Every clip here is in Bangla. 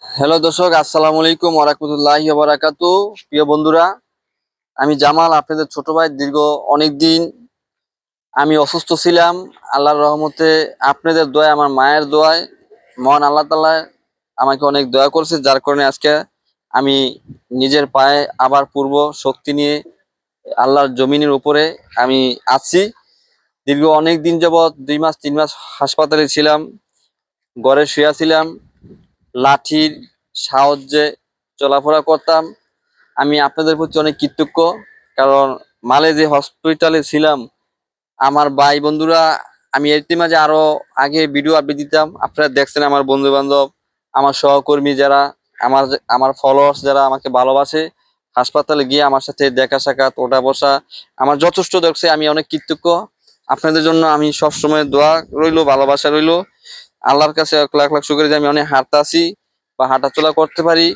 হ্যালো দর্শক, আসসালামু আলাইকুম ওয়া রাহমাতুল্লাহি ওয়া বারাকাতুহু। প্রিয় বন্ধুরা, আমি জামাল, আপনাদের ছোট ভাই। দীর্ঘ অনেক দিন আমি অসুস্থ ছিলাম। আল্লাহর রহমতে, আপনাদের দোয়ায়, আমার মায়ের দোয়ায়, মহান আল্লাহ তাআলা আমাকে অনেক দয়া করছে, যার কারণে আজকে আমি নিজের পায়ে আবার পূর্ব শক্তি নিয়ে আল্লাহর জমিনের উপরে আমি আছি। দীর্ঘ অনেক দিন যাবৎ 2 মাস 3 মাস হাসপাতালে ছিলাম, ঘরে শুয়েছিলাম, লাঠির সাহায্যে চলাফেরা করতাম। আমি আপনাদের প্রতি অনেক কৃতজ্ঞ, কারণ মালে যে হসপিটালে ছিলাম, আমার ভাই বন্ধুরা, আমি এর মাঝে আরো আগে ভিডিও আপডেট দিতাম, আপনারা দেখছেন। আমার বন্ধু বান্ধব, আমার সহকর্মী যারা, আমার আমার ফলোয়ার্স যারা আমাকে ভালোবাসে, হাসপাতালে গিয়ে আমার সাথে দেখা সাক্ষাৎ ওঠা বসা আমার যথেষ্ট দেখছে। আমি অনেক কৃতজ্ঞ আপনাদের জন্য। আমি সবসময় দোয়া রইলো, ভালোবাসা রইলো। আল্লাহর কাছে লাখ লাখ শুকরিয়া যে আমি অনেক হাঁটতে আসি বা হাঁটাচলা করতে পারি।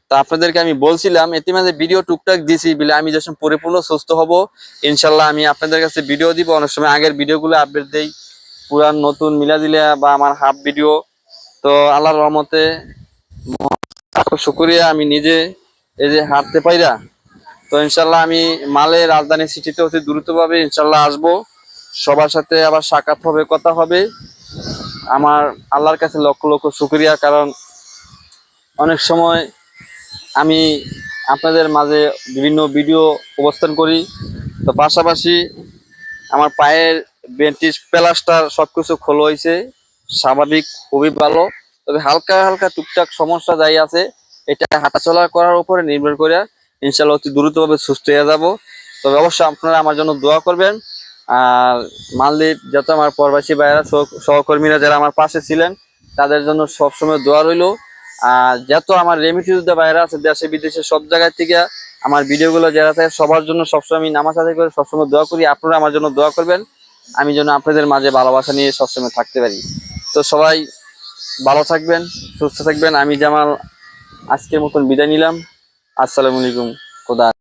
তা আপনাদেরকে আমি বলছিলাম, মাঝে ভিডিও টুকটাক দিছি বলে আমি যখন পরিপূর্ণ সুস্থ হব, ইনশাল্লাহ আমি আপনাদের কাছে ভিডিও দিব। অনেক সময় আগের ভিডিওগুলো আপডেট দেই, পুরান নতুন মিলা দিলা বা আমার হাফ ভিডিও। তো আল্লাহর রহমতে শুকরিয়া, আমি নিজে এই যে হাঁটতে পাইরা। তো ইনশাল্লাহ আমি মালে রাজধানী সিটিতে অতি দ্রুতভাবে ইনশাল্লাহ আসবো। সবার সাথে আবার সাক্ষাৎ হবে, কথা হবে। আমার আল্লাহর কাছে লক্ষ লক্ষ শুকরিয়া, কারণ অনেক সময় আমি আপনাদের মাঝে বিভিন্ন ভিডিও উপস্থান করি। তো পাশাপাশি আমার পায়ের বেন্টিস প্লাস্টার সবকিছু খোলা হয়েছে, স্বাভাবিক, খুবই ভালো। তবে হালকা হালকা টুকটাক সমস্যা যাই আছে, এটা হাঁটাচলা করার উপরে নির্ভর করে ইনশাল্লাহ অতি দ্রুতভাবে সুস্থ হয়ে যাব। তবে অবশ্যই আপনারা আমার জন্য দোয়া করবেন। আর মালদ্বীপ যত আমার প্রবাসী ভাইয়েরা, সহকর্মীরা যারা আমার পাশে ছিলেন, তাদের জন্য সবসময় দোয়া রইল। আর যত আমার রেমিটেন্স ভাইয়েরা আছে দেশে বিদেশে সব জায়গায় থেকে আমার ভিডিওগুলো যারা থাকে, সবার জন্য সবসময় আমি নামাজ আদায় করে সবসময় দোয়া করি। আপনারা আমার জন্য দোয়া করবেন, আমি যেন আপনাদের মাঝে ভালোবাসা নিয়ে সবসময় থাকতে পারি। তো সবাই ভালো থাকবেন, সুস্থ থাকবেন। আমি জামাল আজকের মতন বিদায় নিলাম। আসসালামু আলাইকুম। খোদা।